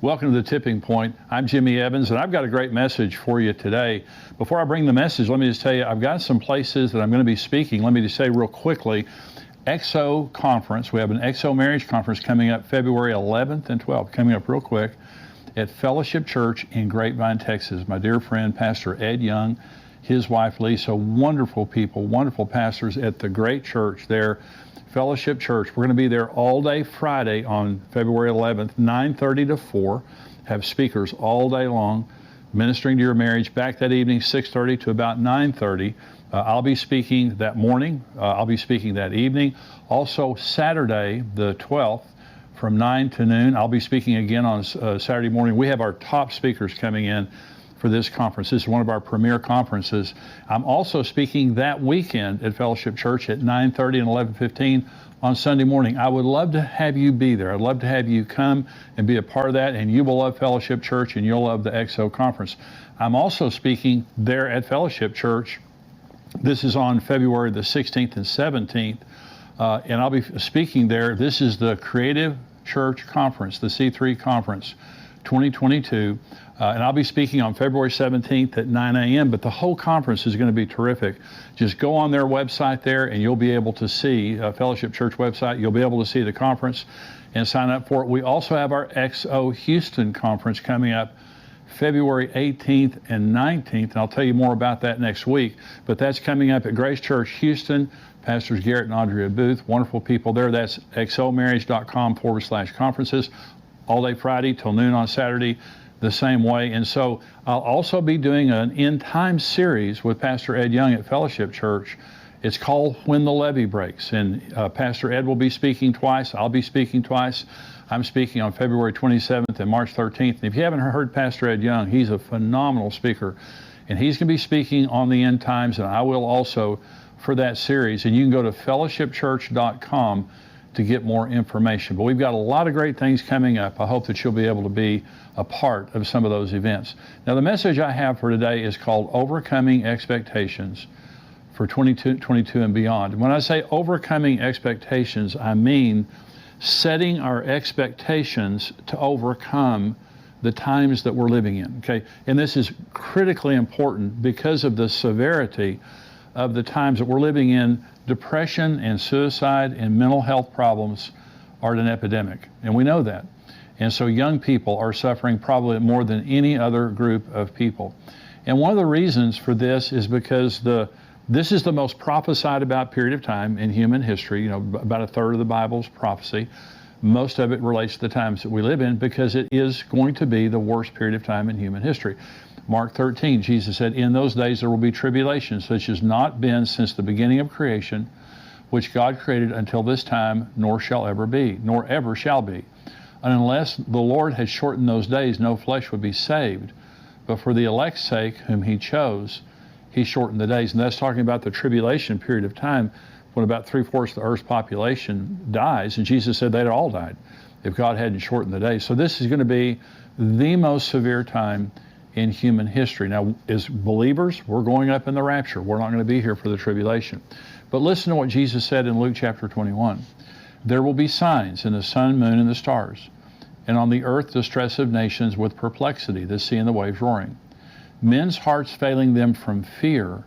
Welcome to The Tipping Point. I'm Jimmy Evans, and I've got a great message for you today. Before I bring the message, let me just tell you, I've got some places that I'm going to be speaking. Let me just say real quickly, XO Conference. We have an XO Marriage Conference coming up February 11th and 12th, coming up real quick at Fellowship Church in Grapevine, Texas. My dear friend, Pastor Ed Young, his wife Lisa, wonderful people, wonderful pastors at the great church there, Fellowship Church. We're going to be there all day Friday on February 11th, 9:30 to 4. Have speakers all day long, ministering to your marriage. Back that evening, 6:30 to about 9:30. I'll be speaking that morning. I'll be speaking that evening. Also, Saturday, the 12th, from 9 to noon, I'll be speaking again on Saturday morning. We have our top speakers coming in for this conference. This is one of our premier conferences. I'm also speaking that weekend at Fellowship Church at 9:30 and 11:15 on Sunday morning. I would love to have you be there. I'd love to have you come and be a part of that, and you will love Fellowship Church and you'll love the XO Conference. I'm also speaking there at Fellowship Church. This is on February the 16th and 17th, and I'll be speaking there. This is the Creative Church Conference, the C3 Conference 2022. And I'll be speaking on February 17th at 9 a.m., but the whole conference is going to be terrific. Just go on their website there and you'll be able to see, Fellowship Church website, you'll be able to see the conference and sign up for it. We also have our XO Houston Conference coming up February 18th and 19th, and I'll tell you more about that next week, but that's coming up at Grace Church Houston. Pastors Garrett and Andrea Booth, wonderful people there. That's xomarriage.com/conferences, all day Friday till noon on Saturday, the same way. And so I'll also be doing an end time series with Pastor Ed Young at Fellowship Church. It's called When the Levee Breaks. And Pastor Ed will be speaking twice. I'll be speaking twice. I'm speaking on February 27th and March 13th. And if you haven't heard Pastor Ed Young, he's a phenomenal speaker. And he's going to be speaking on the end times, and I will also for that series. And you can go to fellowshipchurch.com to get more information. But we've got a lot of great things coming up. I hope that you'll be able to be a part of some of those events. Now, the message I have for today is called Overcoming Expectations for 2022 and beyond. When I say overcoming expectations, I mean setting our expectations to overcome the times that we're living in, okay? And this is critically important because of the severity of the times that we're living in. Depression and suicide and mental health problems are an epidemic, and we know that. And so young people are suffering probably more than any other group of people. And one of the reasons for this is because this is the most prophesied about period of time in human history. You know, about a third of the Bible's prophecy. Most of it relates to the times that we live in because it is going to be the worst period of time in human history. Mark 13, Jesus said, "In those days there will be tribulation, such as not been since the beginning of creation, which God created until this time, nor shall ever be, nor ever shall be. And unless the Lord had shortened those days, no flesh would be saved. But for the elect's sake, whom he chose, he shortened the days." And that's talking about the tribulation period of time when about 3/4 of the earth's population dies. And Jesus said they'd all died if God hadn't shortened the days. So this is going to be the most severe time in human history. Now, as believers, we're going up in the rapture. We're not going to be here for the tribulation. But listen to what Jesus said in Luke chapter 21. "There will be signs in the sun, moon, and the stars, and on the earth distress of nations with perplexity, the sea and the waves roaring. Men's hearts failing them from fear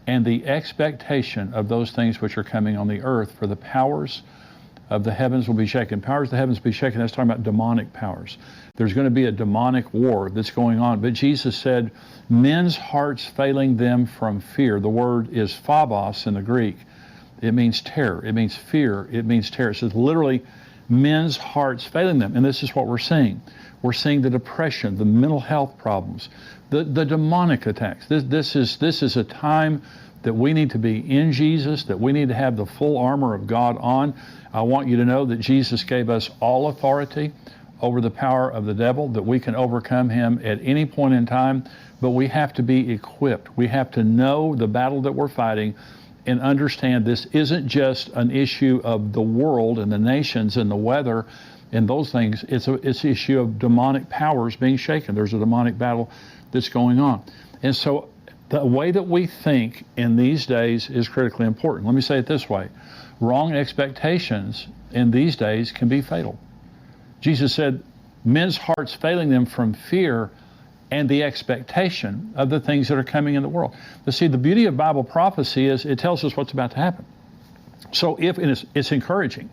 and the expectation of those things which are coming on the earth, for the powers of the heavens will be shaken." Powers of the heavens will be shaken. That's talking about demonic powers. There's going to be a demonic war that's going on. But Jesus said, men's hearts failing them from fear. The word is phobos in the Greek. It means terror. It means fear. It means terror. It says literally men's hearts failing them. And this is what we're seeing. We're seeing the depression, the mental health problems, the demonic attacks. This is a time that we need to be in Jesus, that we need to have the full armor of God on. I want you to know that Jesus gave us all authority over the power of the devil, that we can overcome him at any point in time, but we have to be equipped. We have to know the battle that we're fighting and understand this isn't just an issue of the world and the nations and the weather and those things. It's an issue of demonic powers being shaken. There's a demonic battle that's going on. And so the way that we think in these days is critically important. Let me say it this way. Wrong expectations in these days can be fatal. Jesus said, men's hearts failing them from fear and the expectation of the things that are coming in the world. But see, the beauty of Bible prophecy is it tells us what's about to happen. So it's encouraging.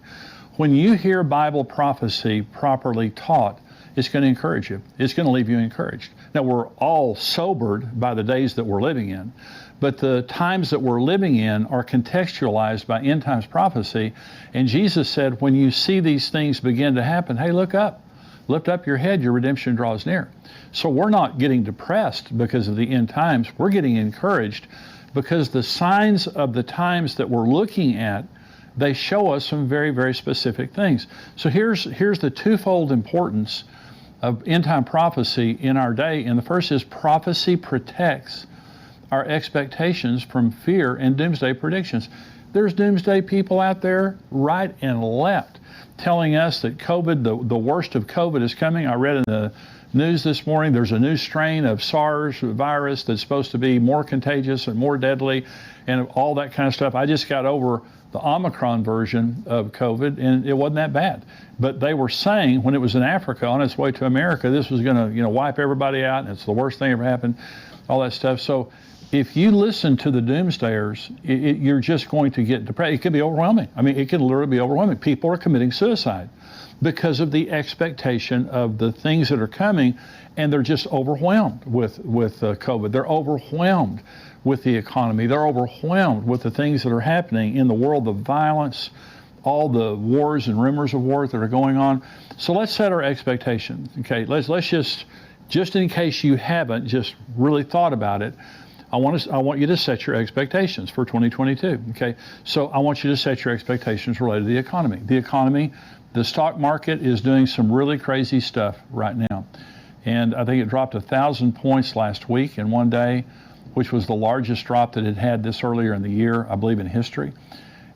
When you hear Bible prophecy properly taught, it's going to encourage you. It's going to leave you encouraged. Now, we're all sobered by the days that we're living in, but the times that we're living in are contextualized by end times prophecy. And Jesus said, when you see these things begin to happen, hey, look up. Lift up your head, your redemption draws near. So we're not getting depressed because of the end times. We're getting encouraged because the signs of the times that we're looking at, they show us some very, very specific things. So here's the twofold importance of end time prophecy in our day. And the first is prophecy protects our expectations from fear and doomsday predictions. There's doomsday people out there right and left telling us that COVID, the worst of COVID is coming. I read in the news this morning, there's a new strain of SARS virus that's supposed to be more contagious and more deadly and all that kind of stuff. I just got over the Omicron version of COVID, and it wasn't that bad. But they were saying when it was in Africa on its way to America, this was going to, wipe everybody out, and it's the worst thing ever happened, all that stuff. So if you listen to the doomsdayers, you're just going to get depressed. It can be overwhelming. I mean, it can literally be overwhelming. People are committing suicide because of the expectation of the things that are coming, and they're just overwhelmed with COVID. They're overwhelmed with the economy. They're overwhelmed with the things that are happening in the world, the violence, all the wars and rumors of war that are going on. So let's set our expectations. Okay, let's just in case you haven't just really thought about it, I want you to set your expectations for 2022. Okay, so I want you to set your expectations related to the economy. The economy, the stock market is doing some really crazy stuff right now, and I think it dropped 1,000 points last week in one day, which was the largest drop that it had this earlier in the year, I believe, in history.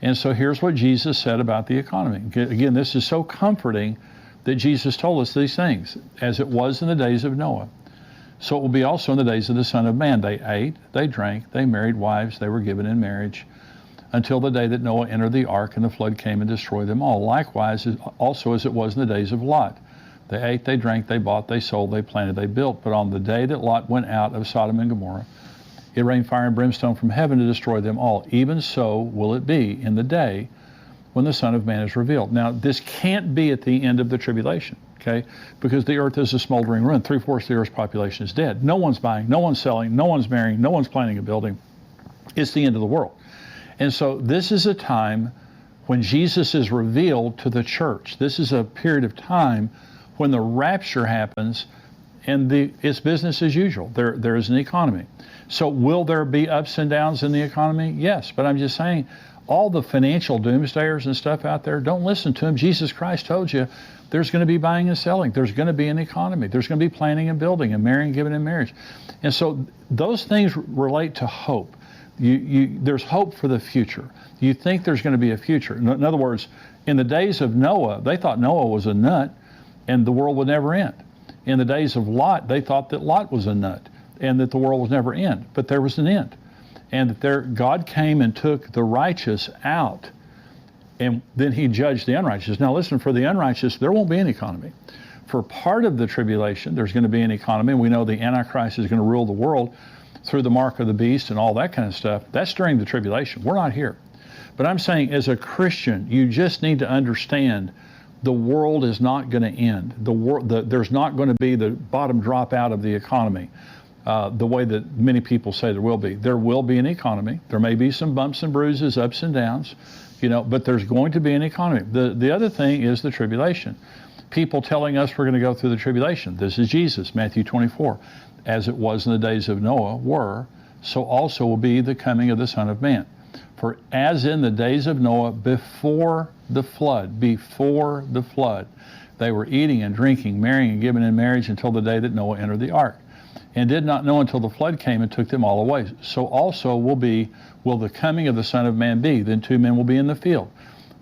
And so here's what Jesus said about the economy. Again, this is so comforting that Jesus told us these things, as it was in the days of Noah. So it will be also in the days of the Son of Man. They ate, they drank, they married wives, they were given in marriage, until the day that Noah entered the ark and the flood came and destroyed them all. Likewise, also as it was in the days of Lot. They ate, they drank, they bought, they sold, they planted, they built. But on the day that Lot went out of Sodom and Gomorrah, it rained fire and brimstone from heaven to destroy them all. Even so will it be in the day when the Son of Man is revealed. Now, this can't be at the end of the tribulation, okay? Because the earth is a smoldering ruin. 3/4 of the earth's population is dead. No one's buying, no one's selling, no one's marrying, no one's planning a building. It's the end of the world. And so this is a time when Jesus is revealed to the church. This is a period of time when the rapture happens and it's business as usual. There is an economy. So will there be ups and downs in the economy? Yes, but I'm just saying, all the financial doomsdayers and stuff out there, don't listen to them. Jesus Christ told you there's going to be buying and selling. There's going to be an economy. There's going to be planning and building and marrying, giving in marriage. And so those things relate to hope. There's hope for the future. You think there's going to be a future. In other words, in the days of Noah, they thought Noah was a nut and the world would never end. In the days of Lot, they thought that Lot was a nut and that the world would never end. But there was an end. And that God came and took the righteous out, and then he judged the unrighteous. Now listen, for the unrighteous, there won't be an economy. For part of the tribulation, there's going to be an economy. We know the Antichrist is going to rule the world through the mark of the beast and all that kind of stuff. That's during the tribulation. We're not here. But I'm saying, as a Christian, you just need to understand the world is not going to end. There's not going to be the bottom drop out of the economy. The way that many people say there will be. There will be an economy. There may be some bumps and bruises, ups and downs, but there's going to be an economy. The other thing is the tribulation. People telling us we're going to go through the tribulation. This is Jesus, Matthew 24. As it was in the days of Noah so also will be the coming of the Son of Man. For as in the days of Noah before the flood, they were eating and drinking, marrying and giving in marriage until the day that Noah entered the ark, and did not know until the flood came and took them all away. So also will the coming of the Son of Man be. Then 2 men will be in the field.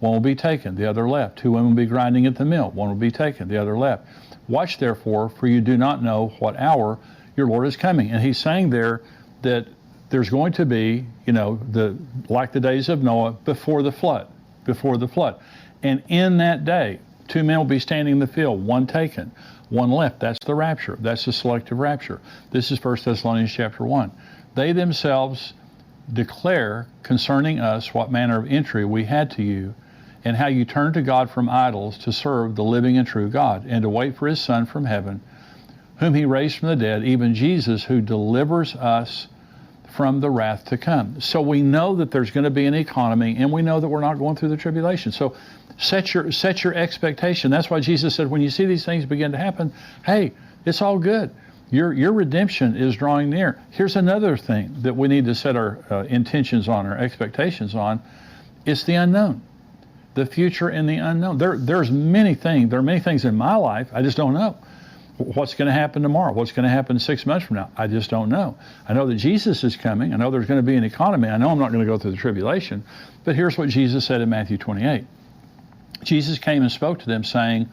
One will be taken, the other left. 2 women will be grinding at the mill. One will be taken, the other left. Watch therefore, for you do not know what hour your Lord is coming. And he's saying there that there's going to be, like the days of Noah before the flood. And in that day, 2 men will be standing in the field, one taken. one left. That's the rapture. That's the selective rapture. This is 1 Thessalonians chapter 1. They themselves declare concerning us what manner of entry we had to you, and how you turned to God from idols to serve the living and true God, and to wait for his Son from heaven, whom he raised from the dead, even Jesus, who delivers us from the wrath to come. So we know that there's going to be an economy, and we know that we're not going through the tribulation. So set your expectation. That's why Jesus said, when you see these things begin to happen, hey, it's all good. Your redemption is drawing near. Here's another thing that we need to set our intentions on, our expectations on. It's the unknown, the future and the unknown. There are many things in my life I just don't know. What's going to happen tomorrow? What's going to happen 6 months from now? I just don't know. I know that Jesus is coming. I know there's going to be an economy. I know I'm not going to go through the tribulation. But here's what Jesus said in Matthew 28. Jesus came and spoke to them, saying,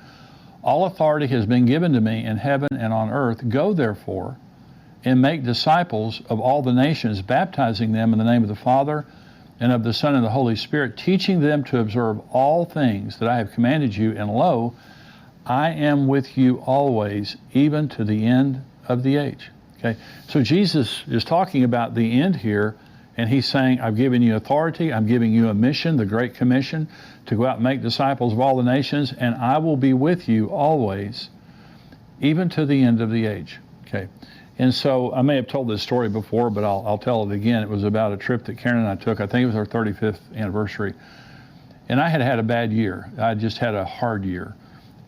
all authority has been given to me in heaven and on earth. Go, therefore, and make disciples of all the nations, baptizing them in the name of the Father and of the Son and the Holy Spirit, teaching them to observe all things that I have commanded you. And lo, I am with you always, even to the end of the age. Okay, so Jesus is talking about the end here, and he's saying, I've given you authority, I'm giving you a mission, the Great Commission, to go out and make disciples of all the nations, and I will be with you always, even to the end of the age. Okay, and so I may have told this story before, but I'll tell it again. It was about a trip that Karen and I took. I think it was our 35th anniversary, and I had a bad year. I just had a hard year.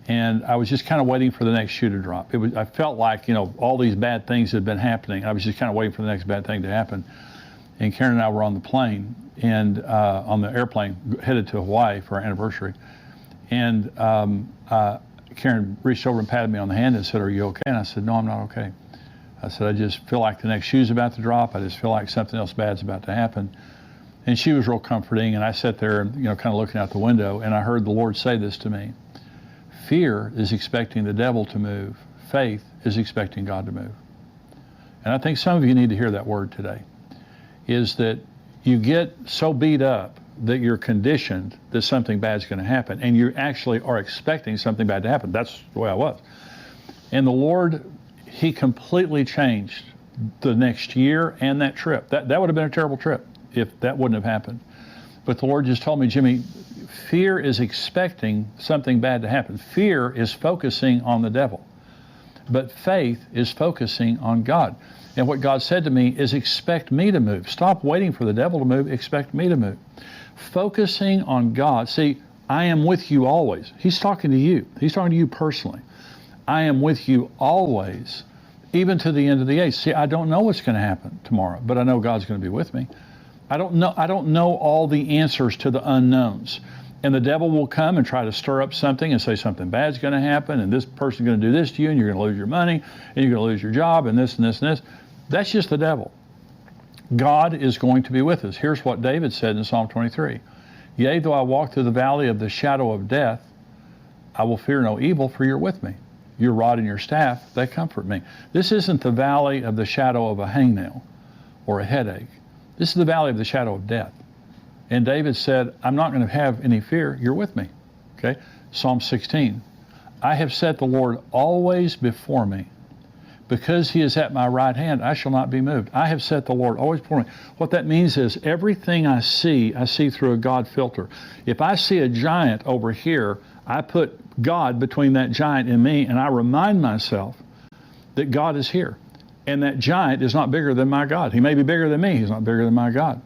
And I was just kind of waiting for the next shoe to drop. I felt like, all these bad things had been happening. I was just kind of waiting for the next bad thing to happen. And Karen and I were on the plane, and on the airplane, headed to Hawaii for our anniversary. And Karen reached over and patted me on the hand and said, are you okay? And I said, no, I'm not okay. I said, I just feel like the next shoe's about to drop. I just feel like something else bad's about to happen. And she was real comforting. And I sat there, kind of looking out the window, and I heard the Lord say this to me. Fear is expecting the devil to move. Faith is expecting God to move. And I think some of you need to hear that word today, is that you get so beat up that you're conditioned that something bad is going to happen, and you actually are expecting something bad to happen. That's the way I was. And the Lord, he completely changed the next year and that trip. That would have been a terrible trip if that wouldn't have happened. But the Lord just told me, Jimmy, fear is expecting something bad to happen. Fear is focusing on the devil. But faith is focusing on God. And what God said to me is, expect me to move. Stop waiting for the devil to move. Expect me to move. Focusing on God. See, I am with you always. He's talking to you. He's talking to you personally. I am with you always, even to the end of the age. See, I don't know what's going to happen tomorrow, but I know God's going to be with me. I don't know all the answers to the unknowns. And the devil will come and try to stir up something and say something bad's going to happen, and this person's going to do this to you, and you're going to lose your money, and you're going to lose your job, and this and this and this. That's just the devil. God is going to be with us. Here's what David said in Psalm 23. Yea, though I walk through the valley of the shadow of death, I will fear no evil, for you're with me. Your rod and your staff, they comfort me. This isn't the valley of the shadow of a hangnail or a headache. This is the valley of the shadow of death. And David said, I'm not going to have any fear. You're with me. Okay? Psalm 16. I have set the Lord always before me. Because he is at my right hand, I shall not be moved. I have set the Lord always before me. What that means is everything I see through a God filter. If I see a giant over here, I put God between that giant and me, and I remind myself that God is here. And that giant is not bigger than my God. He may be bigger than me. He's not bigger than my God.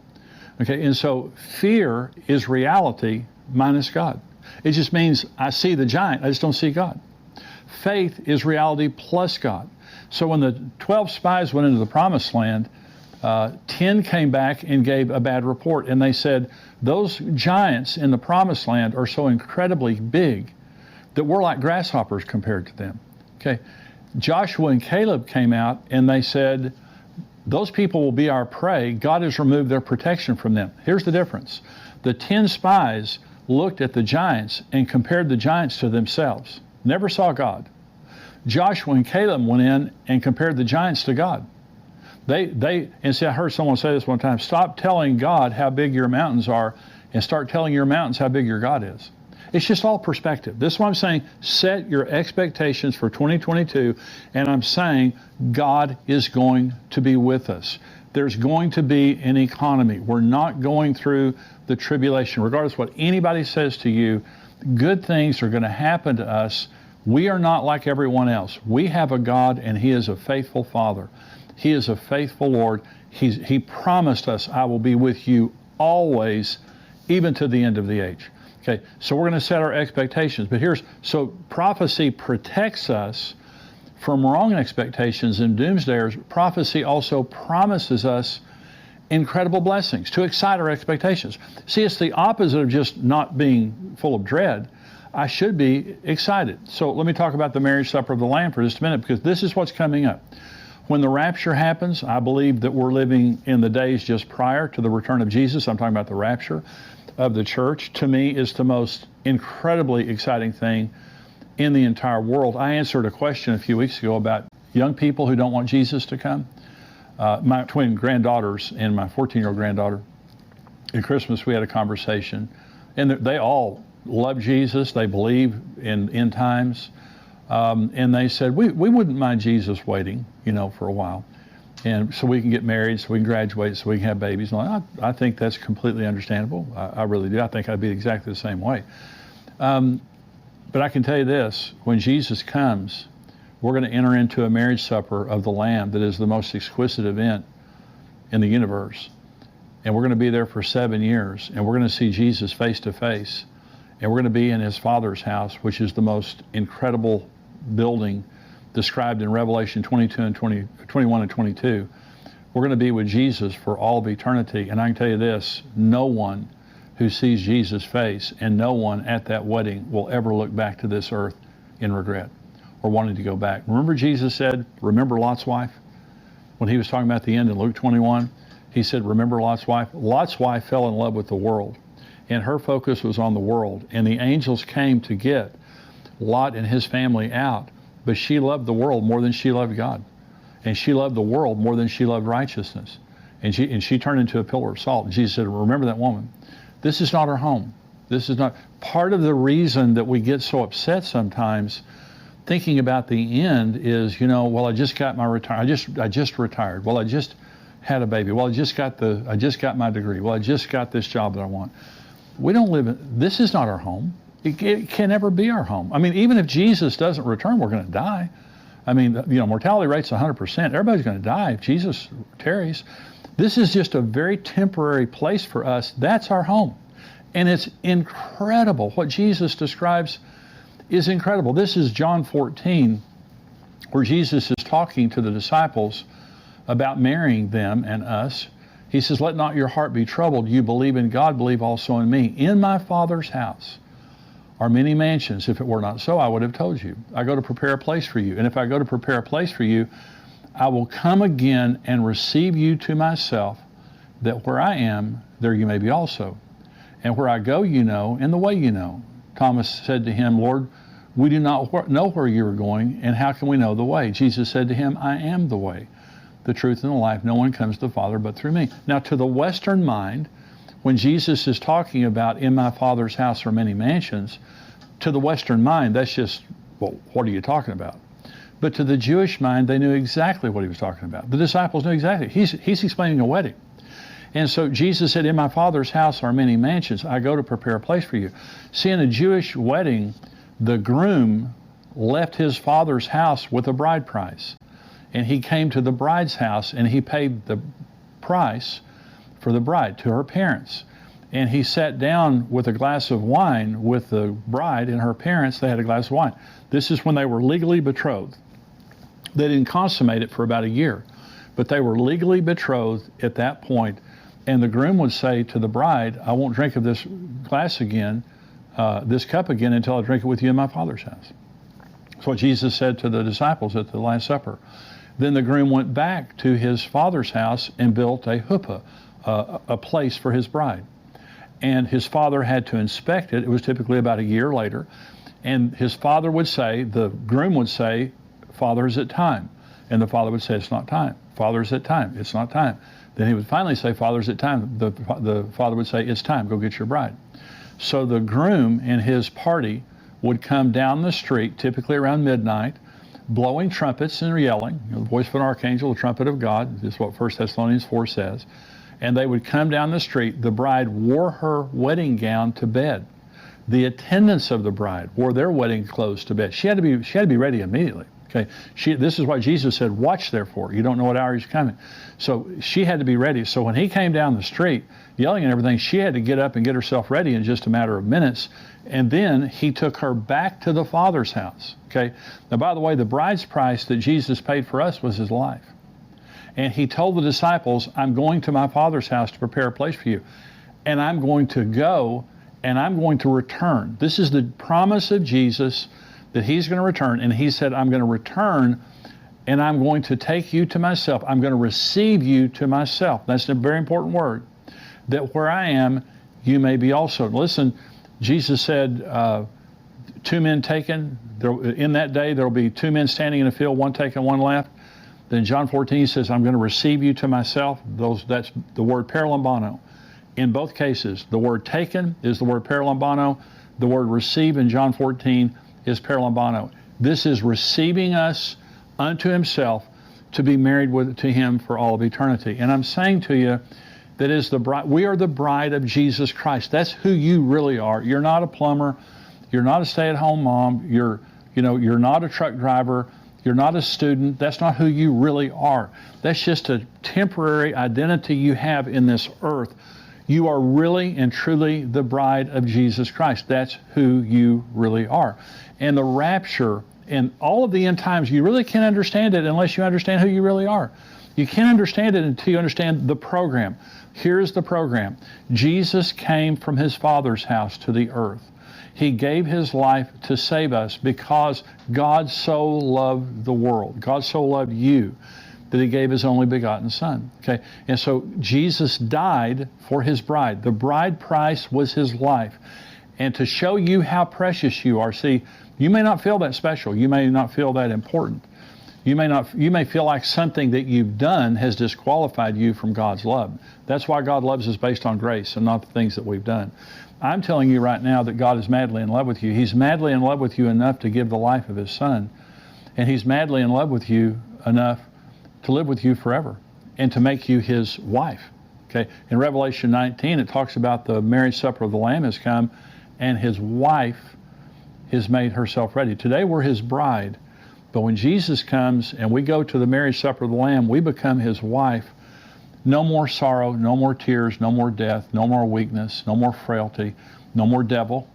Okay, and so fear is reality minus God. It just means I see the giant, I just don't see God. Faith is reality plus God. So when the 12 spies went into the promised land, 10 came back and gave a bad report. And they said, those giants in the promised land are so incredibly big that we're like grasshoppers compared to them. Okay. Joshua and Caleb came out and they said, those people will be our prey. God has removed their protection from them. Here's the difference. The 10 spies looked at the giants and compared the giants to themselves. Never saw God. Joshua and Caleb went in and compared the giants to God. And see, I heard someone say this one time, stop telling God how big your mountains are and start telling your mountains how big your God is. It's just all perspective. This is what I'm saying. Set your expectations for 2022, and I'm saying God is going to be with us. There's going to be an economy. We're not going through the tribulation. Regardless of what anybody says to you, good things are going to happen to us. We are not like everyone else. We have a God, and He is a faithful Father. He is a faithful Lord. He promised us, I will be with you always, even to the end of the age. Okay, so we're going to set our expectations. But so prophecy protects us from wrong expectations and doomsdayers. Prophecy also promises us incredible blessings to excite our expectations. See, it's the opposite of just not being full of dread. I should be excited. So let me talk about the marriage supper of the Lamb for just a minute, because this is what's coming up. When the rapture happens, I believe that we're living in the days just prior to the return of Jesus. I'm talking about the rapture of the church. To me, is the most incredibly exciting thing in the entire world. I answered a question a few weeks ago about young people who don't want Jesus to come. My twin granddaughters and my 14-year-old granddaughter, at Christmas we had a conversation, and they all love Jesus. They believe in end times, and they said, we wouldn't mind Jesus waiting, for a while, and so we can get married, so we can graduate, so we can have babies. And I think that's completely understandable. I really do. I think I'd be exactly the same way. But I can tell you this, when Jesus comes, we're going to enter into a marriage supper of the Lamb that is the most exquisite event in the universe. And we're going to be there for 7 years, and we're going to see Jesus face to face. And we're going to be in His Father's house, which is the most incredible building described in Revelation 22 and 21 and 22. We're going to be with Jesus for all of eternity. And I can tell you this, no one who sees Jesus' face, and no one at that wedding will ever look back to this earth in regret or wanting to go back. Remember Jesus said, remember Lot's wife? When He was talking about the end in Luke 21, He said, remember Lot's wife? Lot's wife fell in love with the world, and her focus was on the world. And the angels came to get Lot and his family out, but she loved the world more than she loved God. And she loved the world more than she loved righteousness. And she turned into a pillar of salt. And Jesus said, remember that woman. This is not our home. This is not part of the reason that we get so upset sometimes thinking about the end is, well, I just got my I just retired. Well, I just had a baby. Well, I just got my degree. Well, I just got this job that I want. We don't live this is not our home. It can never be our home. I mean, even if Jesus doesn't return, we're going to die. I mean, mortality rate's 100%. Everybody's going to die if Jesus tarries. This is just a very temporary place for us. That's our home. And it's incredible. What Jesus describes is incredible. This is John 14, where Jesus is talking to the disciples about marrying them and us. He says, let not your heart be troubled. You believe in God, believe also in me. In my Father's house are many mansions. If it were not so, I would have told you. I go to prepare a place for you. And if I go to prepare a place for you, I will come again and receive you to myself, that where I am, there you may be also. And where I go, you know, and the way you know. Thomas said to him, Lord, we do not know where you are going, and how can we know the way? Jesus said to him, I am the way, the truth, and the life. No one comes to the Father but through me. Now, to the Western mind, when Jesus is talking about in my Father's house are many mansions, to the Western mind, that's just, well, what are you talking about? But to the Jewish mind, they knew exactly what he was talking about. The disciples knew exactly. He's explaining a wedding. And so Jesus said, in my Father's house are many mansions. I go to prepare a place for you. See, in a Jewish wedding, the groom left his father's house with a bride price. And he came to the bride's house and he paid the price for the bride to her parents. And he sat down with a glass of wine with the bride and her parents. They had a glass of wine. This is when they were legally betrothed. They didn't consummate it for about a year, but they were legally betrothed at that point. And the groom would say to the bride, I won't drink of this glass again, this cup again, until I drink it with you in my Father's house. That's what Jesus said to the disciples at the Last Supper. Then the groom went back to his father's house and built a huppah, a place for his bride. And his father had to inspect it. It was typically about a year later. And his father would say, the groom would say, Father, is it time? And the father would say, it's not time. Father, is it time? It's not time. Then he would finally say, Father, is it time? The father would say, it's time. Go get your bride. So the groom and his party would come down the street, typically around midnight, blowing trumpets and yelling, the voice of an archangel, the trumpet of God, is what 1 Thessalonians 4 says. And they would come down the street. The bride wore her wedding gown to bed. The attendants of the bride wore their wedding clothes to bed. She had to be ready immediately. Okay, this is why Jesus said, watch therefore. You don't know what hour he's coming. So she had to be ready. So when he came down the street yelling and everything, she had to get up and get herself ready in just a matter of minutes. And then he took her back to the Father's house. Okay. Now, by the way, the bride's price that Jesus paid for us was his life. And he told the disciples, I'm going to my Father's house to prepare a place for you. And I'm going to go and I'm going to return. This is the promise of Jesus, that he's going to return. And he said, I'm going to return and I'm going to take you to myself. I'm going to receive you to myself. That's a very important word. That where I am, you may be also. Listen, Jesus said, 2 men taken. In that day, there will be 2 men standing in a field, one taken, one left. Then John 14 he says, I'm going to receive you to myself. That's the word paralambano. In both cases, the word taken is the word paralambano. The word receive in John 14 is paralambano. This is receiving us unto himself to be married to him for all of eternity. And I'm saying to you that is the bride. We are the bride of Jesus Christ. That's who you really are. You're not a plumber. You're not a stay-at-home mom. You're not a truck driver. You're not a student. That's not who you really are. That's just a temporary identity you have in this earth. You are really and truly the bride of Jesus Christ. That's who you really are. And the rapture and all of the end times, you really can't understand it unless you understand who you really are. You can't understand it until you understand the program. Here's the program. Jesus came from his Father's house to the earth. He gave his life to save us because God so loved the world. God so loved you that he gave his only begotten Son. Okay, and so Jesus died for his bride. The bride price was his life. And to show you how precious you are, see, you may not feel that special. You may not feel that important. You may feel like something that you've done has disqualified you from God's love. That's why God loves us based on grace and not the things that we've done. I'm telling you right now that God is madly in love with you. He's madly in love with you enough to give the life of his Son. And he's madly in love with you enough to live with you forever and to make you his wife. Okay. In Revelation 19, it talks about the marriage supper of the Lamb has come and his wife has made herself ready. Today we're his bride, but when Jesus comes and we go to the marriage supper of the Lamb, we become his wife. No more sorrow, no more tears, no more death, no more weakness, no more frailty, no more devil,